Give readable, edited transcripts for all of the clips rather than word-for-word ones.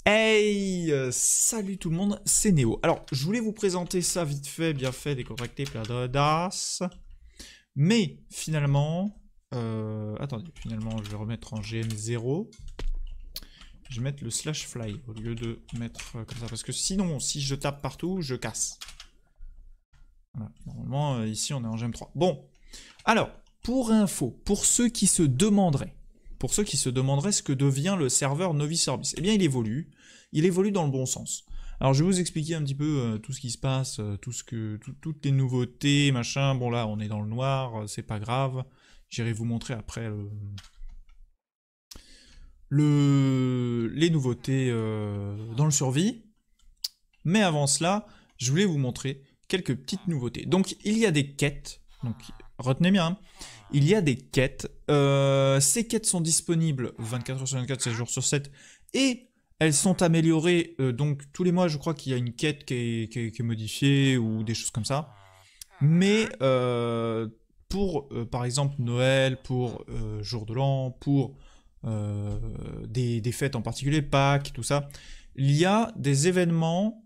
Hey, salut tout le monde, c'est Néo. Alors, je voulais vous présenter ça vite fait, bien fait, décontracté, plein d'audace. Mais finalement, attendez, finalement, je vais remettre en GM0. Je vais mettre le slash fly au lieu de mettre comme ça, parce que sinon, si je tape partout, je casse. Voilà, normalement, ici, on est en GM3. Bon, alors, pour info, pour ceux qui se demanderaient ce que devient le serveur Novice Orbis, eh bien il évolue dans le bon sens. Alors je vais vous expliquer un petit peu tout ce qui se passe, toutes les nouveautés, machin. Bon là on est dans le noir, c'est pas grave. J'irai vous montrer après les nouveautés dans le survie. Mais avant cela, je voulais vous montrer quelques petites nouveautés. Donc il y a des quêtes, donc retenez bien, hein. Il y a des quêtes, ces quêtes sont disponibles 24h sur 24, 7 jours sur 7, et elles sont améliorées, donc tous les mois je crois qu'il y a une quête qui est modifiée, ou des choses comme ça. Mais pour par exemple Noël, pour Jour de l'An, pour des fêtes en particulier, Pâques, tout ça, il y a des événements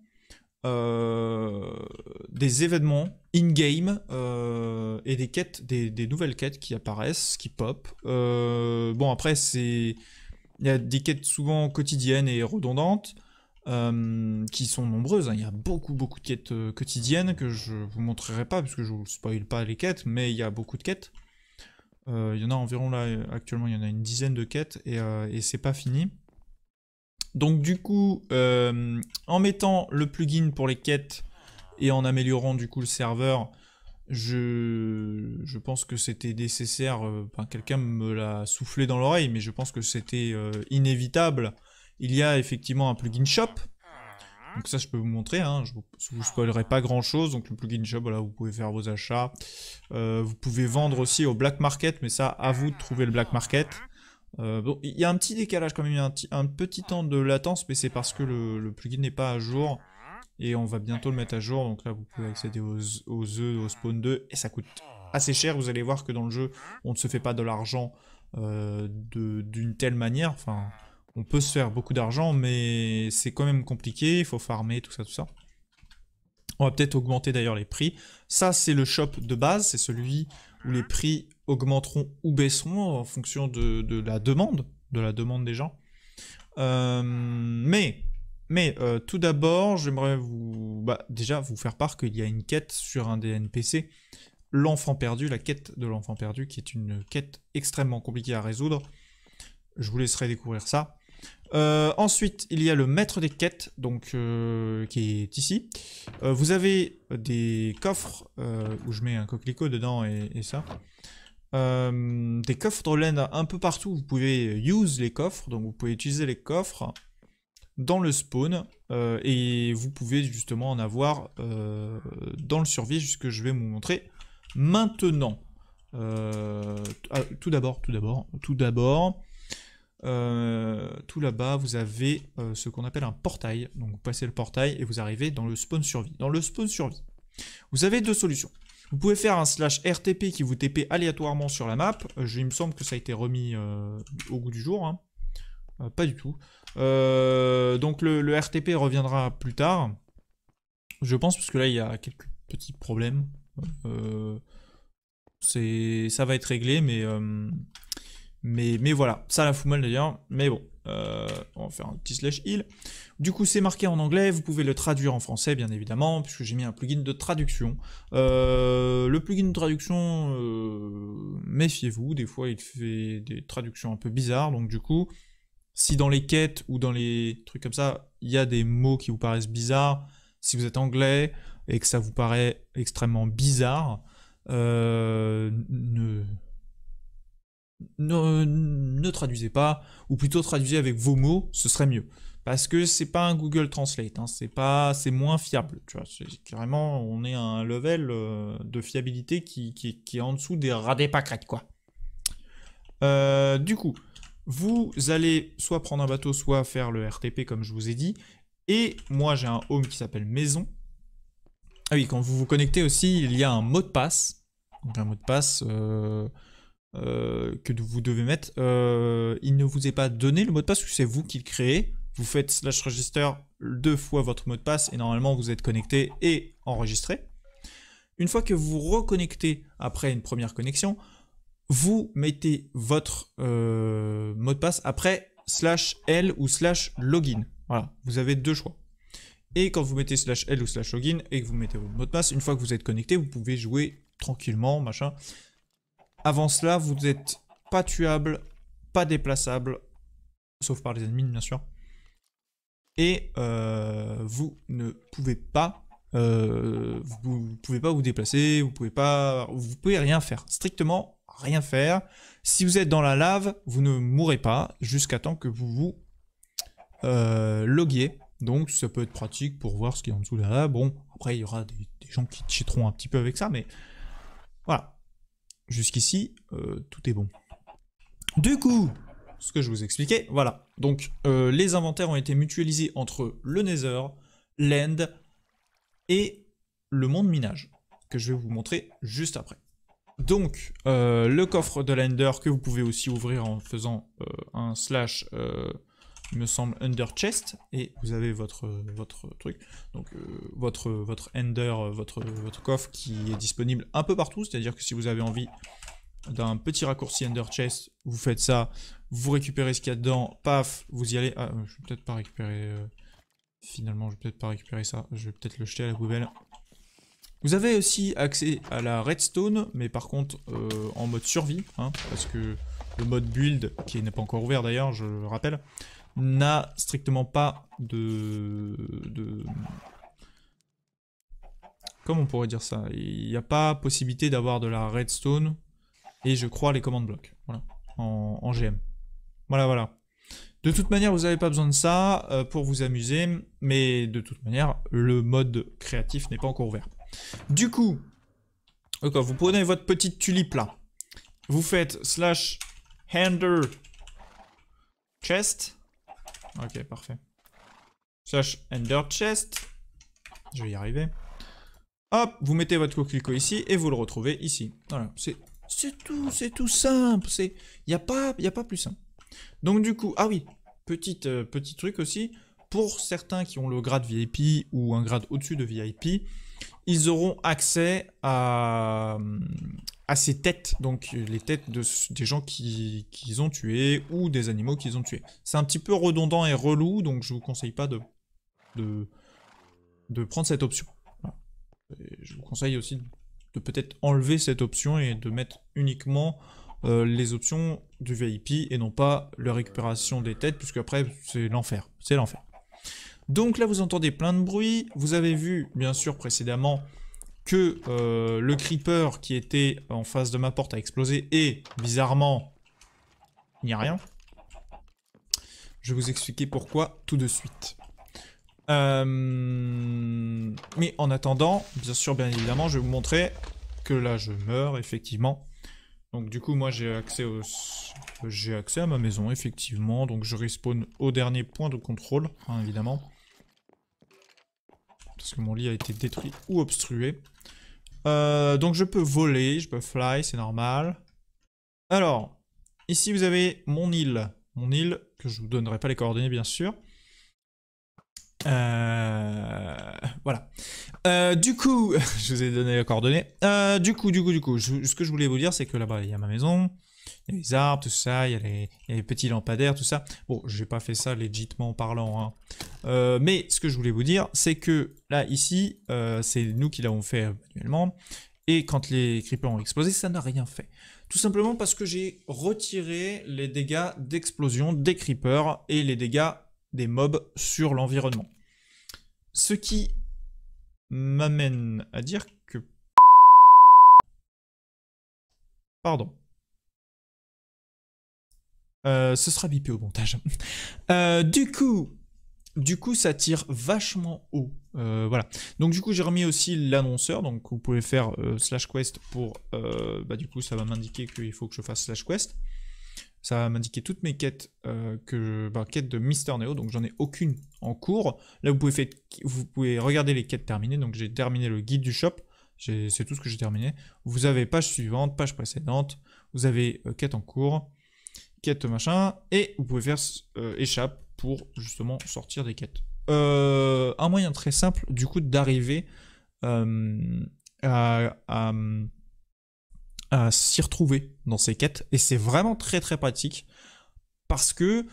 in-game et des quêtes, des nouvelles quêtes qui apparaissent, qui pop. Bon après il y a des quêtes souvent quotidiennes et redondantes qui sont nombreuses, hein. Il y a beaucoup de quêtes quotidiennes que je vous montrerai pas parce que je vous spoil pas les quêtes, mais il y a beaucoup de quêtes. Il y en a environ là actuellement, il y en a une dizaine de quêtes et c'est pas fini. Donc du coup, en mettant le plugin pour les quêtes et en améliorant du coup le serveur, je pense que c'était nécessaire, quelqu'un me l'a soufflé dans l'oreille, mais je pense que c'était inévitable. Il y a effectivement un plugin shop, donc ça je peux vous montrer, hein, je vous spoilerai pas grand chose, donc le plugin shop, voilà, vous pouvez faire vos achats. Vous pouvez vendre aussi au black market, mais ça, à vous de trouver le black market. Bon, il y a un petit décalage quand même, il y a un petit temps de latence, mais c'est parce que le plugin n'est pas à jour. Et on va bientôt le mettre à jour, donc là vous pouvez accéder aux œufs, au spawn 2, et ça coûte assez cher. Vous allez voir que dans le jeu, on ne se fait pas de l'argent d'une telle manière. Enfin, on peut se faire beaucoup d'argent, mais c'est quand même compliqué, il faut farmer, tout ça, tout ça. On va peut-être augmenter d'ailleurs les prix. Ça, c'est le shop de base, c'est celui où les prix augmenteront ou baisseront en fonction de la demande des gens. Mais tout d'abord, j'aimerais déjà vous faire part qu'il y a une quête sur un des NPC, l'enfant perdu, la quête de l'enfant perdu, qui est une quête extrêmement compliquée à résoudre. Je vous laisserai découvrir ça. Ensuite, il y a le maître des quêtes, donc qui est ici. Vous avez des coffres où je mets un coquelicot dedans et ça. Des coffres de laine un peu partout. Vous pouvez use les coffres, donc vous pouvez utiliser les coffres dans le spawn et vous pouvez justement en avoir dans le survie, jusque je vais vous montrer maintenant. Tout d'abord, tout là-bas, vous avez ce qu'on appelle un portail. Donc vous passez le portail et vous arrivez dans le spawn survie. Dans le spawn survie, vous avez deux solutions. Vous pouvez faire un slash RTP qui vous TP aléatoirement sur la map. Il me semble que ça a été remis au goût du jour, hein. Pas du tout. Donc le RTP reviendra plus tard. Je pense, parce que là il y a quelques petits problèmes. Ça va être réglé, mais voilà, ça la fout mal d'ailleurs, mais bon, on va faire un petit slash heal. Du coup, c'est marqué en anglais, vous pouvez le traduire en français, bien évidemment, puisque j'ai mis un plugin de traduction. Le plugin de traduction, méfiez-vous, des fois il fait des traductions un peu bizarres, donc du coup, si dans les quêtes ou dans les trucs comme ça, il y a des mots qui vous paraissent bizarres, si vous êtes anglais et que ça vous paraît extrêmement bizarre, ne traduisez pas, ou plutôt traduisez avec vos mots, ce serait mieux. Parce que c'est pas un Google Translate, hein, c'est moins fiable, tu vois, carrément, on est à un level de fiabilité qui est en dessous des radés pâquerettes, quoi. Du coup, vous allez soit prendre un bateau, soit faire le RTP comme je vous ai dit, et moi j'ai un home qui s'appelle maison. Ah oui, quand vous vous connectez aussi, il y a un mot de passe, donc un mot de passe que vous devez mettre. Il ne vous est pas donné le mot de passe, parce que c'est vous qui le créez. vous faites /register 2 fois votre mot de passe et normalement vous êtes connecté et enregistré. Une fois que vous reconnectez après une première connexion, vous mettez votre mot de passe après /l ou /login. Voilà, vous avez 2 choix. Et quand vous mettez /l ou /login et que vous mettez votre mot de passe, une fois que vous êtes connecté, vous pouvez jouer tranquillement, machin. Avant cela, vous n'êtes pas tuable, pas déplaçable, sauf par les ennemis bien sûr. Et vous ne pouvez pas, vous déplacer, vous pouvez rien faire, strictement rien faire. Si vous êtes dans la lave, vous ne mourrez pas jusqu'à temps que vous vous loguiez. Donc ça peut être pratique pour voir ce qui est en dessous de la lave. Bon, après il y aura des gens qui cheateront un petit peu avec ça, mais voilà. Jusqu'ici, tout est bon. Du coup, ce que je vous expliquais, voilà. Donc les inventaires ont été mutualisés entre le Nether, l'End et le monde minage, que je vais vous montrer juste après. Donc, le coffre de l'Ender que vous pouvez aussi ouvrir en faisant un / il me semble Under Chest, et vous avez votre truc, donc votre Ender, votre coffre qui est disponible un peu partout, c'est-à-dire que si vous avez envie d'un petit raccourci Ender Chest, vous faites ça, vous récupérez ce qu'il y a dedans, paf, vous y allez. Ah, je vais peut-être pas récupérer, finalement je vais peut-être pas récupérer ça, je vais peut-être le jeter à la poubelle. Vous avez aussi accès à la redstone, mais par contre en mode survie, hein, parce que le mode build, qui n'est pas encore ouvert d'ailleurs, je le rappelle, n'a strictement pas comment on pourrait dire ça? Il n'y a pas possibilité d'avoir de la redstone et je crois les commandes blocs, voilà, en GM. Voilà. De toute manière, vous n'avez pas besoin de ça pour vous amuser, mais de toute manière, le mode créatif n'est pas encore ouvert. Du coup, vous prenez votre petite tulipe là, vous faites /ender chest, ok parfait, /ender chest, je vais y arriver, hop, vous mettez votre coquelicot ici et vous le retrouvez ici, voilà, c'est tout simple, il n'y a pas plus simple. Donc du coup, ah oui, petit truc aussi, pour certains qui ont le grade VIP ou un grade au-dessus de VIP, ils auront accès à ces têtes, donc les têtes des gens qu'ils ont tués ou des animaux qu'ils ont tués. C'est un petit peu redondant et relou, donc je vous conseille pas de prendre cette option. Voilà. Je vous conseille aussi de peut-être enlever cette option et de mettre uniquement les options du VIP et non pas la récupération des têtes, puisque après c'est l'enfer. C'est l'enfer. Donc là vous entendez plein de bruit, vous avez vu bien sûr précédemment que le creeper qui était en face de ma porte a explosé et bizarrement il n'y a rien. Je vais vous expliquer pourquoi tout de suite. Mais en attendant, bien sûr, bien évidemment, je vais vous montrer que là je meurs effectivement. Donc du coup moi j'ai accès à ma maison effectivement, donc je respawn au dernier point de contrôle, hein, évidemment. Parce que mon lit a été détruit ou obstrué. Donc je peux voler, je peux fly, c'est normal. Alors, ici vous avez mon île. Mon île, que je vous donnerai pas les coordonnées bien sûr. Voilà. Du coup, je vous ai donné les coordonnées. Du coup, ce que je voulais vous dire, c'est que là-bas, il y a ma maison, il y a les arbres, tout ça, il y a les petits lampadaires, tout ça. Bon, j'ai pas fait ça légitimement parlant, hein. Mais ce que je voulais vous dire, c'est que là, ici, c'est nous qui l'avons fait manuellement. Et quand les creepers ont explosé, ça n'a rien fait. Tout simplement parce que j'ai retiré les dégâts d'explosion des creepers et les dégâts des mobs sur l'environnement. Ce qui m'amène à dire que... Pardon. Ce sera bipé au montage. Du coup, ça tire vachement haut. Voilà. Donc du coup, j'ai remis aussi l'annonceur. Donc vous pouvez faire /quest pour... du coup, ça va m'indiquer qu'il faut que je fasse /quest. Ça va m'indiquer toutes mes quêtes, quêtes de Mister Neo, donc j'en ai aucune en cours. Là, vous pouvez regarder les quêtes terminées, donc j'ai terminé le guide du shop, c'est tout ce que j'ai terminé. Vous avez page suivante, page précédente, vous avez quête en cours, quête machin, et vous pouvez faire échappe, pour justement sortir des quêtes. Un moyen très simple du coup d'arriver à s'y retrouver dans ces quêtes, et c'est vraiment très très pratique parce que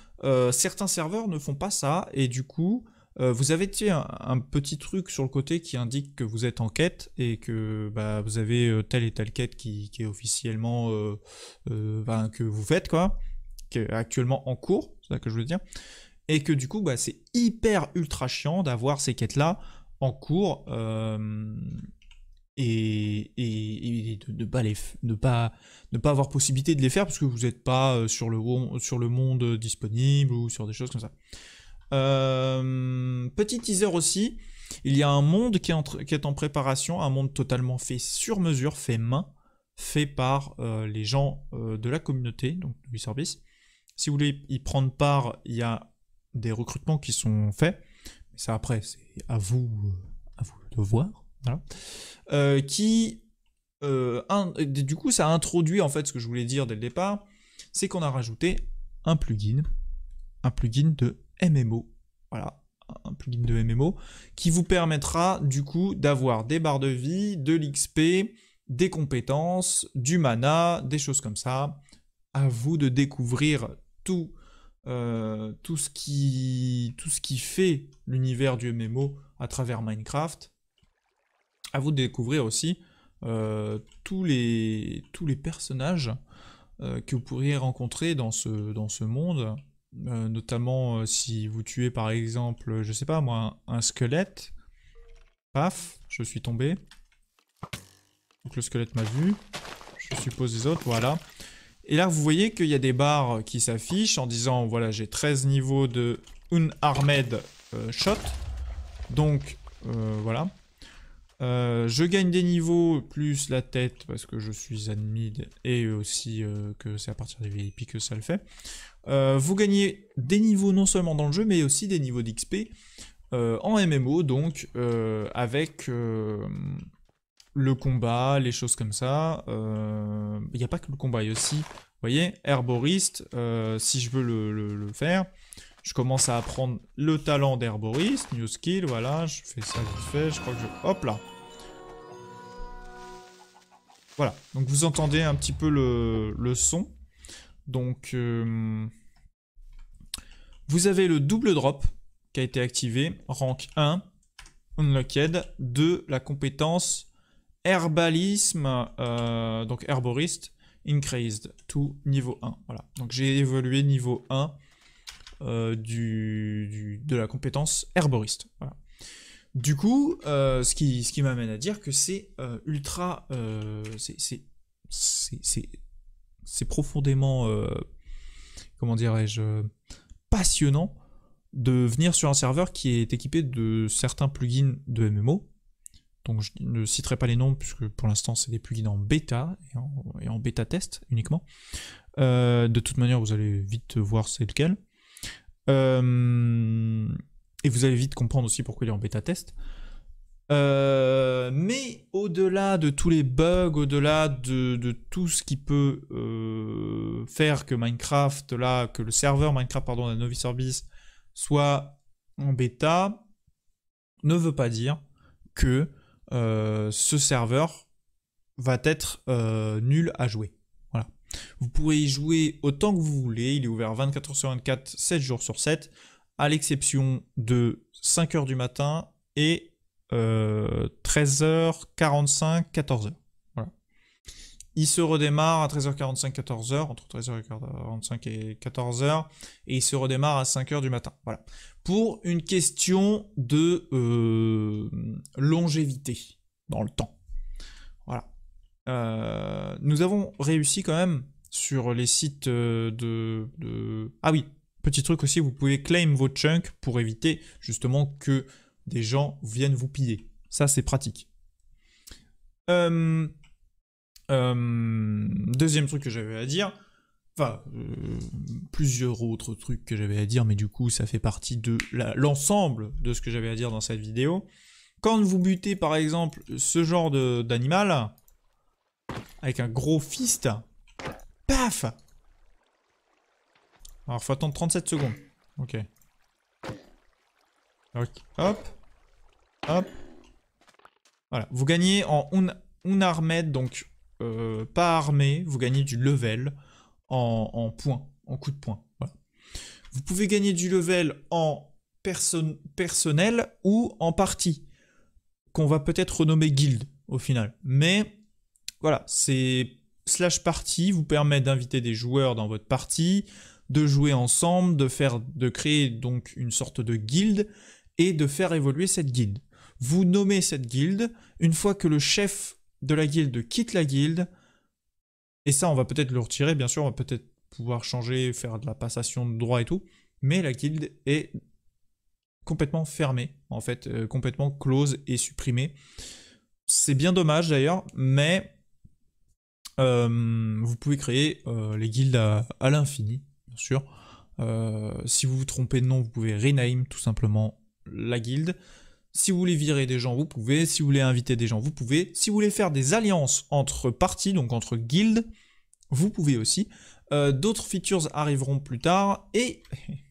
certains serveurs ne font pas ça, et du coup vous avez un petit truc sur le côté qui indique que vous êtes en quête et que bah, vous avez telle et telle quête qui est officiellement que vous faites, quoi, qui est actuellement en cours, c'est ça que je veux dire, et que du coup bah, c'est hyper ultra chiant d'avoir ces quêtes là en cours et de ne pas avoir possibilité de les faire parce que vous n'êtes pas sur le monde disponible ou sur des choses comme ça. Petit teaser aussi, il y a un monde qui est en préparation, un monde totalement fait sur mesure, fait main, fait par les gens de la communauté, donc du service. Si vous voulez y prendre part, il y a des recrutements qui sont faits, mais ça après c'est à vous de voir. Voilà. Du coup ça a introduit en fait ce que je voulais dire dès le départ, c'est qu'on a rajouté un plugin de MMO, voilà, un plugin de MMO qui vous permettra du coup d'avoir des barres de vie, de l'XP, des compétences, du mana, des choses comme ça. À vous de découvrir tout ce qui fait l'univers du MMO à travers Minecraft. À vous de découvrir aussi tous les personnages que vous pourriez rencontrer dans ce monde. Notamment si vous tuez par exemple, je sais pas moi, un squelette, paf, je suis tombé. Donc le squelette m'a vu, je suppose les autres, voilà. Et là vous voyez qu'il y a des barres qui s'affichent en disant voilà j'ai 13 niveaux de Unarmed Shot. Donc voilà. Je gagne des niveaux plus la tête parce que je suis admid et aussi que c'est à partir des VIP que ça le fait. Vous gagnez des niveaux non seulement dans le jeu mais aussi des niveaux d'XP en MMO, donc avec le combat, les choses comme ça. Il n'y a pas que le combat, il y a aussi, vous voyez, herboriste, si je veux le faire. Je commence à apprendre le talent d'herboriste, new skill, voilà, je fais ça vite fait, je crois que je... Hop là. Voilà, donc vous entendez un petit peu le son. Donc, vous avez le double drop qui a été activé, rank 1, unlocked, de la compétence herbalisme, donc herboriste, increased to niveau 1. Voilà, donc j'ai évolué niveau 1 de la compétence herboriste. Voilà. Du coup, ce qui m'amène à dire que c'est ultra... c'est profondément... comment dirais-je, passionnant de venir sur un serveur qui est équipé de certains plugins de MMO. Donc je ne citerai pas les noms puisque pour l'instant c'est des plugins en bêta et en bêta test uniquement. De toute manière vous allez vite voir c'est lequel. Et vous allez vite comprendre aussi pourquoi il est en bêta test. Mais au-delà de tous les bugs, au-delà de tout ce qui peut faire que Minecraft, là, que le serveur Minecraft, pardon, la Novi Service soit en bêta, ne veut pas dire que ce serveur va être nul à jouer. Voilà. Vous pourrez y jouer autant que vous voulez, il est ouvert 24h sur 24, 7 jours sur 7, à l'exception de 5h du matin et 13h45, 14h. Voilà. Il se redémarre à 13h45, 14h, entre 13h45 et 14h, et il se redémarre à 5h du matin. Voilà. Pour une question de longévité dans le temps. Voilà. Nous avons réussi quand même sur les sites Ah oui, petit truc aussi, vous pouvez claim vos chunks pour éviter justement que des gens viennent vous piller. Ça, c'est pratique. Deuxième truc que j'avais à dire, enfin, plusieurs autres trucs que j'avais à dire, mais du coup, ça fait partie de l'ensemble de ce que j'avais à dire dans cette vidéo. Quand vous butez, par exemple, ce genre d'animal, avec un gros fist, paf! Alors, faut attendre 37 secondes. Ok. Ok. Hop. Hop. Voilà. Vous gagnez en unarmed, donc pas armé. Vous gagnez du level en points, en coup de poing. Voilà. Vous pouvez gagner du level en personnel ou en partie, qu'on va peut-être renommer guild au final. Mais voilà, c'est slash party vous permet d'inviter des joueurs dans votre partie, de jouer ensemble, de créer donc une sorte de guilde et de faire évoluer cette guilde. Vous nommez cette guilde, une fois que le chef de la guilde quitte la guilde, et ça on va peut-être le retirer, bien sûr, on va peut-être pouvoir changer, faire de la passation de droit et tout, mais la guilde est complètement fermée, en fait, complètement close et supprimée. C'est bien dommage d'ailleurs, mais vous pouvez créer les guildes à l'infini, bien sûr. Si vous vous trompez de nom, vous pouvez rename tout simplement la guilde. Si vous voulez virer des gens, vous pouvez. Si vous voulez inviter des gens, vous pouvez. Si vous voulez faire des alliances entre parties, donc entre guildes, vous pouvez aussi. D'autres features arriveront plus tard. Et,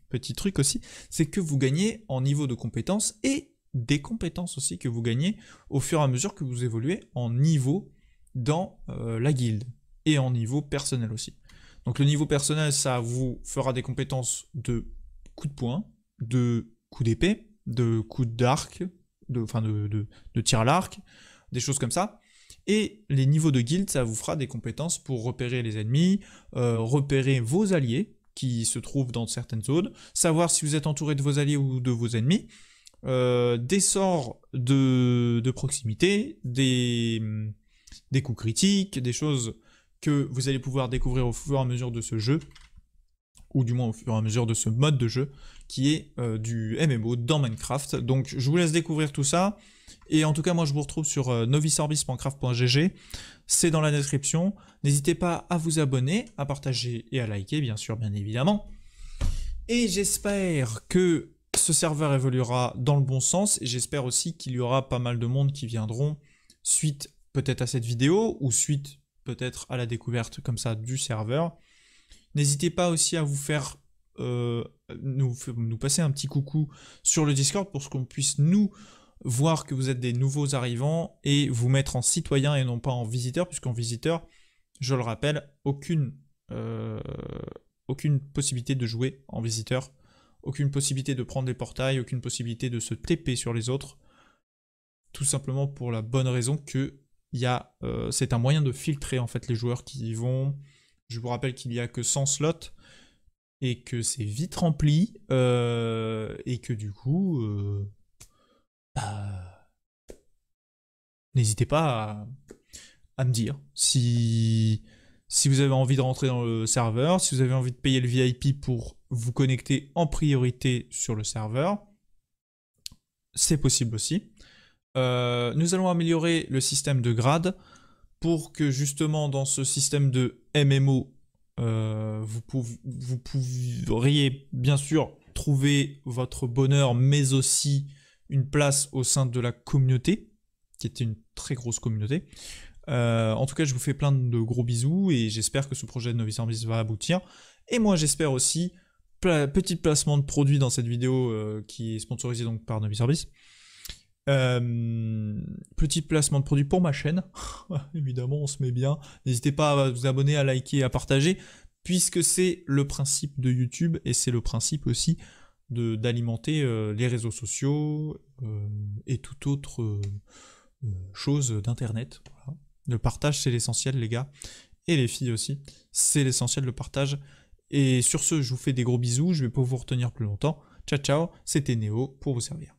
petit truc aussi, c'est que vous gagnez en niveau de compétences et des compétences aussi que vous gagnez au fur et à mesure que vous évoluez en niveau dans la guilde. Et en niveau personnel aussi. Donc le niveau personnel, ça vous fera des compétences de coup de poing, de coup d'épée, de coup d'arc, de tir à l'arc, des choses comme ça. Et les niveaux de guilde, ça vous fera des compétences pour repérer les ennemis, repérer vos alliés qui se trouvent dans certaines zones, savoir si vous êtes entouré de vos alliés ou de vos ennemis, des sorts de proximité, des coups critiques, des choses que vous allez pouvoir découvrir au fur et à mesure de ce jeu, ou du moins au fur et à mesure de ce mode de jeu, qui est du MMO dans Minecraft. Donc je vous laisse découvrir tout ça, et en tout cas moi je vous retrouve sur noviceorbis.craft.gg, c'est dans la description. N'hésitez pas à vous abonner, à partager et à liker, bien sûr, bien évidemment. Et j'espère que ce serveur évoluera dans le bon sens, et j'espère aussi qu'il y aura pas mal de monde qui viendront suite peut-être à cette vidéo, ou suite peut-être à la découverte comme ça du serveur. N'hésitez pas aussi à vous faire nous passer un petit coucou sur le Discord pour qu'on puisse nous voir que vous êtes des nouveaux arrivants et vous mettre en citoyen et non pas en visiteur, puisqu'en visiteur, je le rappelle, aucune possibilité de jouer en visiteur, aucune possibilité de prendre les portails, aucune possibilité de se TP sur les autres, tout simplement pour la bonne raison que c'est un moyen de filtrer en fait les joueurs qui y vont. Je vous rappelle qu'il n'y a que 100 slots et que c'est vite rempli et que du coup n'hésitez pas à me dire si vous avez envie de rentrer dans le serveur, si vous avez envie de payer le VIP pour vous connecter en priorité sur le serveur, c'est possible aussi. Nous allons améliorer le système de grade pour que justement dans ce système de MMO, vous pourriez bien sûr trouver votre bonheur, mais aussi une place au sein de la communauté, qui était une très grosse communauté. En tout cas, je vous fais plein de gros bisous et j'espère que ce projet de Novice Orbis va aboutir. Et moi, j'espère aussi, petit placement de produit dans cette vidéo qui est sponsorisée donc par Novice Orbis. Petit placement de produit pour ma chaîne, évidemment on se met bien, n'hésitez pas à vous abonner, à liker, à partager, puisque c'est le principe de YouTube et c'est le principe aussi d'alimenter les réseaux sociaux et toute autre chose d'internet. Voilà. Le partage c'est l'essentiel les gars, et les filles aussi, c'est l'essentiel le partage. Et sur ce je vous fais des gros bisous, je vais pas vous retenir plus longtemps, ciao ciao, c'était Néo pour vous servir.